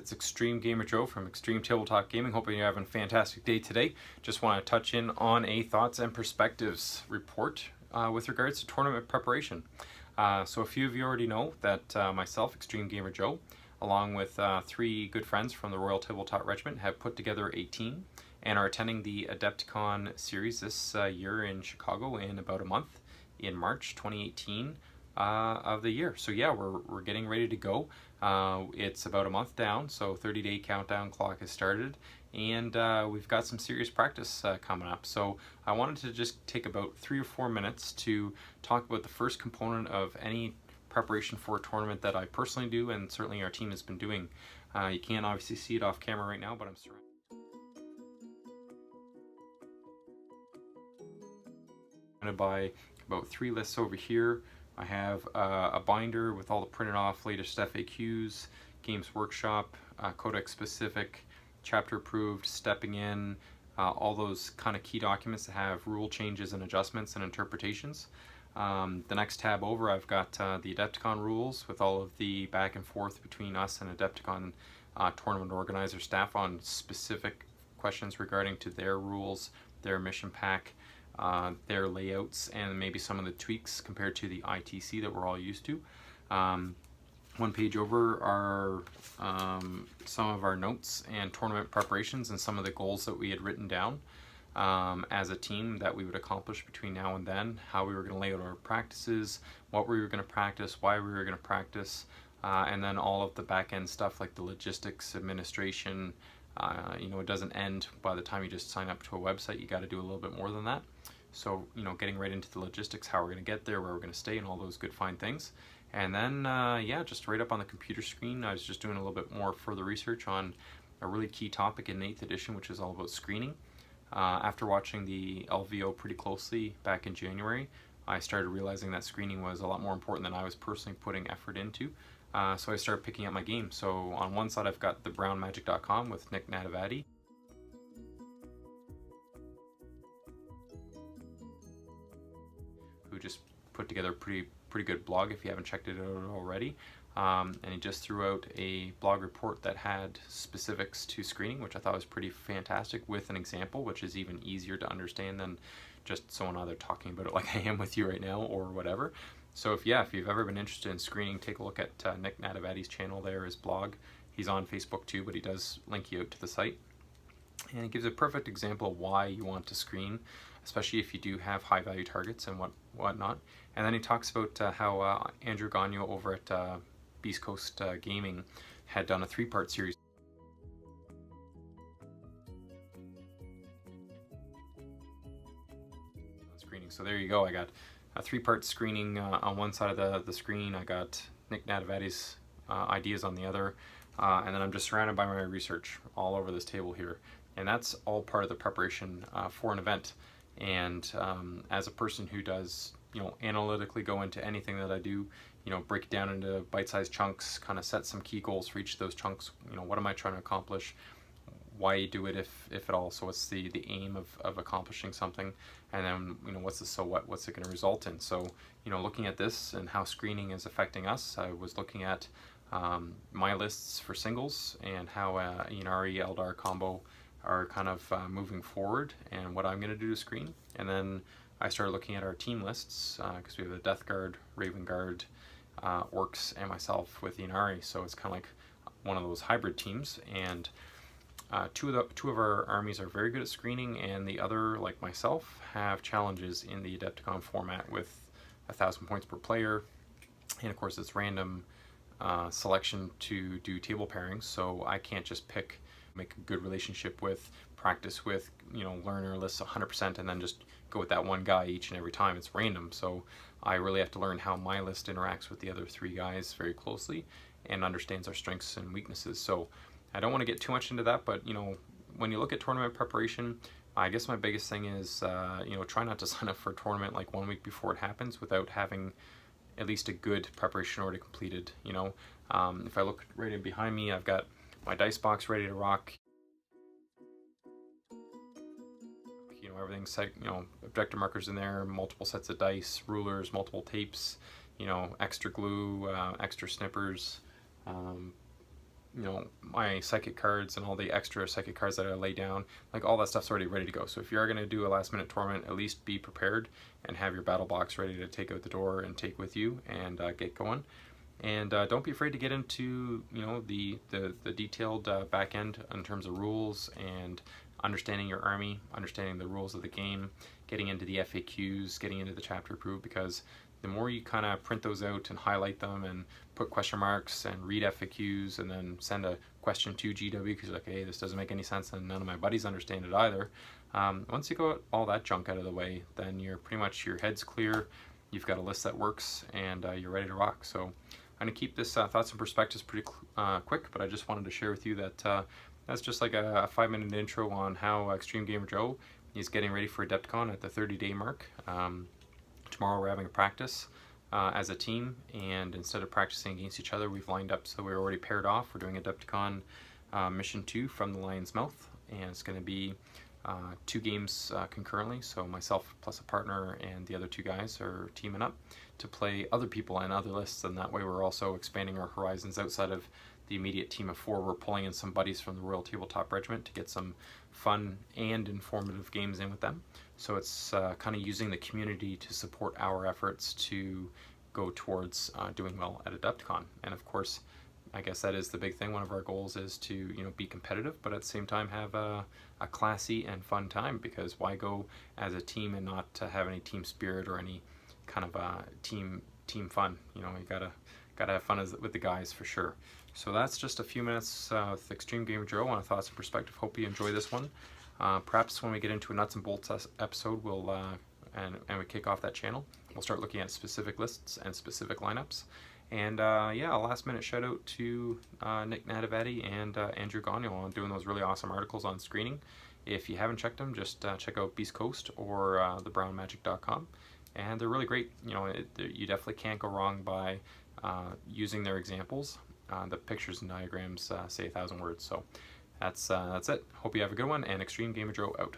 It's Extreme Gamer Joe from Extreme Tabletop Gaming. Hoping you're having a fantastic day today. Just want to touch in on a thoughts and perspectives report with regards to tournament preparation. So a few of you already know that myself, Extreme Gamer Joe, along with three good friends from the Royal Tabletop Regiment, have put together a team and are attending the Adepticon series this year in Chicago in about a month, in March 2018 of the year. So yeah, we're getting ready to go. It's about a month down, so 30-day countdown clock has started, and we've got some serious practice coming up. So I wanted to just take about 3 or 4 minutes to talk about the first component of any preparation for a tournament that I personally do, and certainly our team has been doing. You can't obviously see it off camera right now, but I'm surrounded by about 3 lists over here. I have a binder with all the printed off latest FAQs, Games Workshop, Codex specific, chapter approved, stepping in, all those kind of key documents that have rule changes and adjustments and interpretations. The next tab over, I've got the Adepticon rules with all of the back and forth between us and Adepticon tournament organizer staff on specific questions regarding to their rules, their mission pack, their layouts, and maybe some of the tweaks compared to the ITC that we're all used to. One page over are some of our notes and tournament preparations and some of the goals that we had written down as a team that we would accomplish between now and then, how we were going to lay out our practices, what we were going to practice, why we were going to practice, and then all of the back-end stuff like the logistics, administration. You know, it doesn't end by the time you just sign up to a website. You got to do a little bit more than that. So, you know, getting right into the logistics, how we're going to get there, where we're going to stay, and all those good fine things. And then, yeah, just right up on the computer screen, I was just doing a little bit more further research on a really key topic in 8th edition, which is all about screening. After watching the LVO pretty closely back in January, I started realizing that screening was a lot more important than I was personally putting effort into. So I started picking up my game. So on one side I've got the brownmagic.com with Nick Natavati, who just put together a pretty good blog if you haven't checked it out already. And he just threw out a blog report that had specifics to screening, which I thought was pretty fantastic, with an example, which is even easier to understand than just someone either talking about it like I am with you right now or whatever. So if you've ever been interested in screening, take a look at Nick Natavati's channel there, his blog. He's on Facebook too, but he does link you out to the site. And it gives a perfect example of why you want to screen, especially if you do have high value targets and whatnot. And then he talks about how Andrew Gagno over at Beast Coast Gaming had done a 3-part series. Screening. So there you go. I got a 3-part screening on one side of the screen. I got Nick Natavati's ideas on the other, and then I'm just surrounded by my research all over this table here. And that's all part of the preparation for an event. And as a person who does, you know, analytically go into anything that I do, you know, break it down into bite-sized chunks, kind of set some key goals for each of those chunks. You know, what am I trying to accomplish? Why you do it, if at all? So what's the aim of accomplishing something? And then, you know, what's the so what's it going to result in? So, you know, looking at this and how screening is affecting us, I was looking at my lists for singles and how Inari Eldar combo are kind of moving forward, and what I'm going to do to screen. And then I started looking at our team lists because we have the Death Guard, Raven Guard, Orcs, and myself with Inari. So it's kind of like one of those hybrid teams. And two of our armies are very good at screening, and the other, like myself, have challenges in the Adepticon format with 1,000 points per player, and of course it's random selection to do table pairings. So I can't just make a good relationship with, practice with, you know, learner lists 100% and then just go with that one guy each and every time. It's random. So I really have to learn how my list interacts with the other 3 guys very closely and understands our strengths and weaknesses. So I don't want to get too much into that, but, you know, when you look at tournament preparation, I guess my biggest thing is, you know, try not to sign up for a tournament like 1 week before it happens without having at least a good preparation already completed. You know, if I look right in behind me, I've got my dice box ready to rock. You know, everything's set, you know, objective markers in there, multiple sets of dice, rulers, multiple tapes, you know, extra glue, extra snippers, you know, my psychic cards and all the extra psychic cards that I lay down, like all that stuff's already ready to go. So if you are going to do a last minute tournament, at least be prepared and have your battle box ready to take out the door and take with you and get going. And don't be afraid to get into, you know, the detailed back end in terms of rules and understanding your army, understanding the rules of the game, getting into the FAQs, getting into the chapter approved, because the more you kind of print those out and highlight them and put question marks and read FAQs and then send a question to GW because you're like, hey, this doesn't make any sense and none of my buddies understand it either. Once you got all that junk out of the way, then you're pretty much, your head's clear, you've got a list that works, and you're ready to rock. So I'm going to keep this thoughts and perspectives pretty quick, but I just wanted to share with you that that's just like a 5-minute intro on how Extreme Gamer Joe is getting ready for Adepticon at the 30-day mark. Tomorrow we're having a practice as a team, and instead of practicing against each other, we've lined up so we're already paired off. We're doing Adepticon Mission 2 from the Lion's Mouth, and it's going to be 2 games concurrently, so myself plus a partner and the other 2 guys are teaming up to play other people and other lists, and that way we're also expanding our horizons outside of the immediate team of 4. We're pulling in some buddies from the Royal Tabletop Regiment to get some fun and informative games in with them. So it's kind of using the community to support our efforts to go towards doing well at Adepticon. And of course, I guess that is the big thing. One of our goals is to, you know, be competitive, but at the same time have a classy and fun time, because why go as a team and not have any team spirit or any kind of team fun? You know, you gotta have fun with the guys for sure. So that's just a few minutes with Extreme Gamer Joe on a thoughts and perspective. Hope you enjoy this one. Perhaps when we get into a nuts and bolts episode, we'll and we kick off that channel, we'll start looking at specific lists and specific lineups. And yeah, a last minute shout out to Nick Nadavati and Andrew Gagnon on doing those really awesome articles on screening. If you haven't checked them, just check out Beast Coast or thebrownmagic.com, and they're really great. You know, you definitely can't go wrong by using their examples. The pictures and diagrams say 1,000 words. So that's it. Hope you have a good one, and Extreme Gamer Joe out.